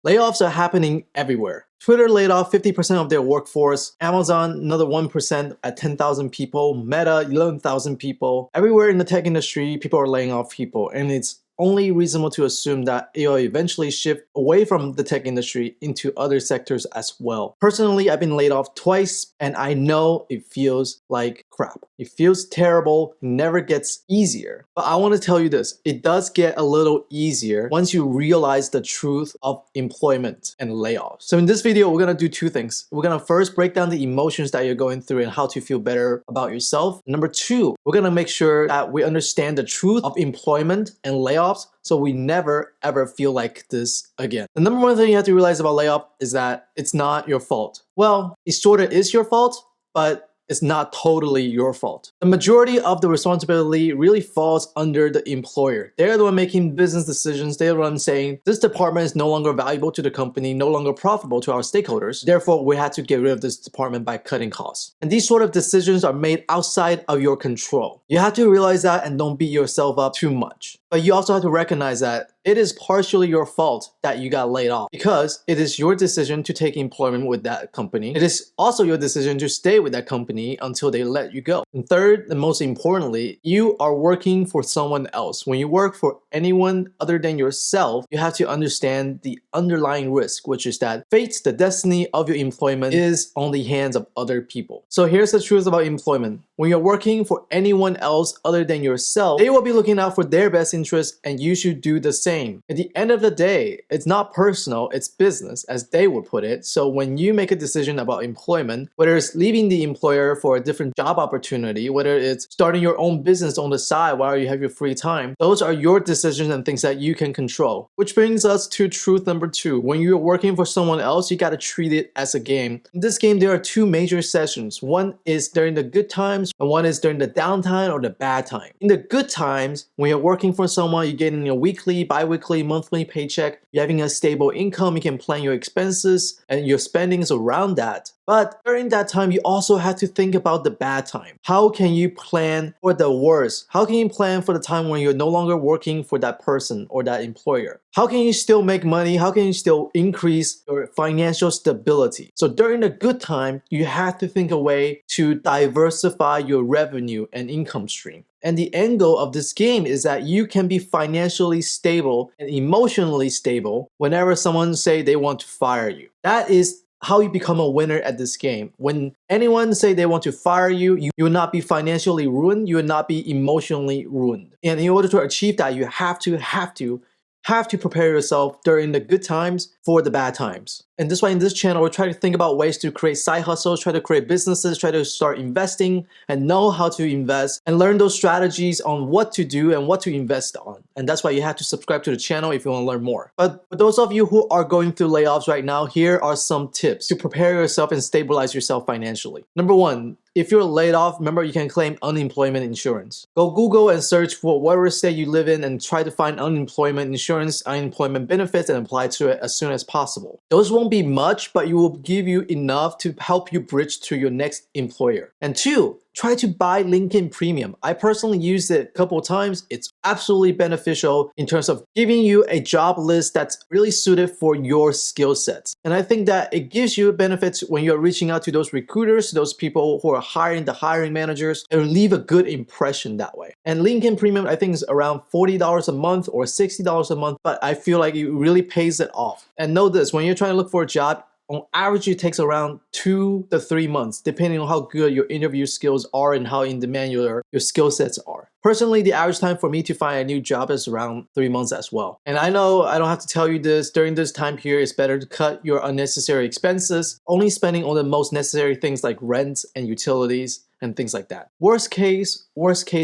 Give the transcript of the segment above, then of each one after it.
Layoffs are happening everywhere. Twitter laid off 50% of their workforce, Amazon another 1% at 10,000 people, Meta 11,000 people. Everywhere in the tech industry, people are laying off people, and it's only reasonable to assume that it will eventually shift away from the tech industry into other sectors as well. Personally, I've been laid off twice, and I know it feels like crap. It feels terrible, it never gets easier. But I want to tell you this, it does get a little easier once you realize the truth of employment and layoffs. So in this video, we're going to do two things. We're going to first break down the emotions that you're going through and how to feel better about yourself. Number two, we're going to make sure that we understand the truth of employment and layoffs so we never ever feel like this again. The number one thing you have to realize about layoff is that it's not your fault. Well, it sort of is your fault, but it's not totally your fault. The majority of the responsibility really falls under the employer. They're the one making business decisions. They're the one saying, this department is no longer valuable to the company, no longer profitable to our stakeholders. Therefore, we had to get rid of this department by cutting costs. And these sort of decisions are made outside of your control. You have to realize that and don't beat yourself up too much. But you also have to recognize that it is partially your fault that you got laid off because it is your decision to take employment with that company. It is also your decision to stay with that company until they let you go. And third, and most importantly, you are working for someone else. When you work for anyone other than yourself, you have to understand the underlying risk, which is that fate, the destiny of your employment is on the hands of other people. So here's the truth about employment. When you're working for anyone else other than yourself, they will be looking out for their best interest and you should do the same. At the end of the day, it's not personal, it's business, as they would put it. So when you make a decision about employment, whether it's leaving the employer for a different job opportunity, whether it's starting your own business on the side while you have your free time, those are your decisions and things that you can control. Which brings us to truth number two. When you're working for someone else, you gotta treat it as a game. In this game, there are two major sessions. One is during the good times, and one is during the downtime or the bad time. In the good times, when you're working for someone, you're getting a weekly, bi-weekly, monthly paycheck, you're having a stable income, you can plan your expenses and your spendings around that. But during that time, you also have to think about the bad time. How can you plan for the worst? How can you plan for the time when you're no longer working for that person or that employer? How can you still make money? How can you still increase your financial stability? So during the good time, you have to think a way to diversify your revenue and income stream. And the end goal of this game is that you can be financially stable and emotionally stable whenever someone say they want to fire you. That is how you become a winner at this game. When anyone say they want to fire you, you will not be financially ruined, you will not be emotionally ruined. And in order to achieve that, you have to prepare yourself during the good times for the bad times. And this why in this channel, we try to think about ways to create side hustles, try to create businesses, try to start investing and know how to invest and learn those strategies on what to do and what to invest on. And that's why you have to subscribe to the channel if you want to learn more. But for those of you who are going through layoffs right now, here are some tips to prepare yourself and stabilize yourself financially. Number one, if you're laid off, remember you can claim unemployment insurance. Go Google and search for whatever state you live in and try to find unemployment insurance, unemployment benefits, and apply to it as soon as possible. Those won't be much, but it will give you enough to help you bridge to your next employer. And two, try to buy LinkedIn Premium. I personally used it a couple of times. It's absolutely beneficial in terms of giving you a job list that's really suited for your skill sets. And I think that it gives you benefits when you're reaching out to those recruiters, those people who are hiring, the hiring managers, and leave a good impression that way. And LinkedIn Premium, I think is around $40 a month or $60 a month, but I feel like it really pays it off. And know this, when you're trying to look for a job, on average, it takes around 2 to 3 months, depending on how good your interview skills are and how in demand your skill sets are. Personally, the average time for me to find a new job is around 3 months as well. And I know I don't have to tell you this, during this time period, it's better to cut your unnecessary expenses, only spending on the most necessary things like rent and utilities and things like that. Worst case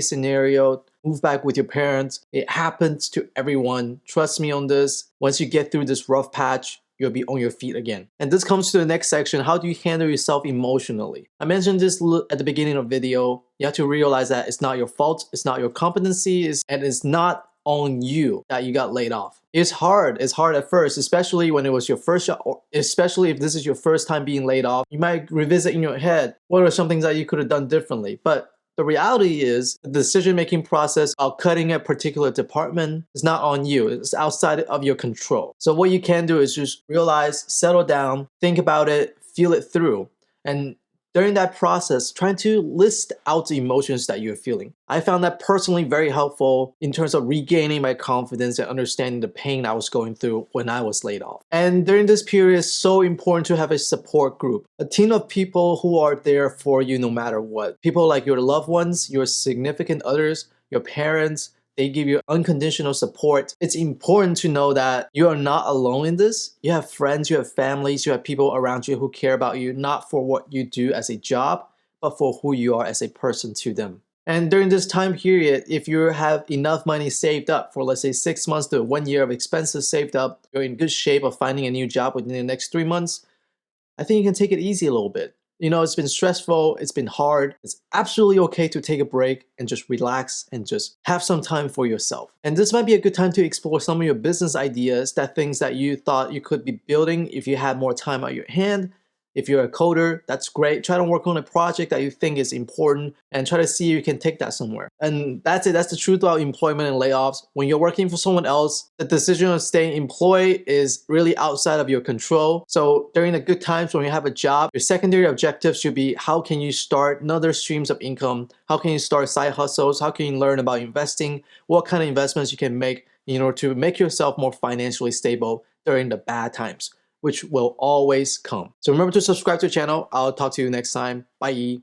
scenario, move back with your parents. It happens to everyone. Trust me on this. Once you get through this rough patch, you'll be on your feet again. And this comes to the next section. How do you handle yourself emotionally? I mentioned this at the beginning of the video. You have to realize that it's not your fault, it's not your competency, and it's not on you that you got laid off. It's hard at first, especially when it was your first job, or especially if this is your first time being laid off. You might revisit in your head, what are some things that you could have done differently? But The reality is the decision-making process of cutting a particular department is not on you. It's outside of your control. So what you can do is just realize, settle down, think about it, feel it through. And during that process, trying to list out the emotions that you're feeling. I found that personally very helpful in terms of regaining my confidence and understanding the pain I was going through when I was laid off. And during this period, it's so important to have a support group, a team of people who are there for you no matter what. People like your loved ones, your significant others, your parents. They give you unconditional support. It's important to know that you are not alone in this. You have friends, you have families, you have people around you who care about you, not for what you do as a job, but for who you are as a person to them. And during this time period, if you have enough money saved up for, let's say, 6 months to 1 year of expenses saved up, you're in good shape of finding a new job within the next 3 months, I think you can take it easy a little bit. You know, it's been stressful, it's been hard. It's absolutely okay to take a break and just relax and just have some time for yourself. And this might be a good time to explore some of your business ideas, that things that you thought you could be building if you had more time on your hand. If you're a coder, that's great. Try to work on a project that you think is important and try to see if you can take that somewhere. And that's it. That's the truth about employment and layoffs. When you're working for someone else, the decision of staying employed is really outside of your control. So during the good times when you have a job, your secondary objective should be how can you start other streams of income? How can you start side hustles? How can you learn about investing? What kind of investments you can make in order to make yourself more financially stable during the bad times, which will always come. So remember to subscribe to the channel. I'll talk to you next time. Bye.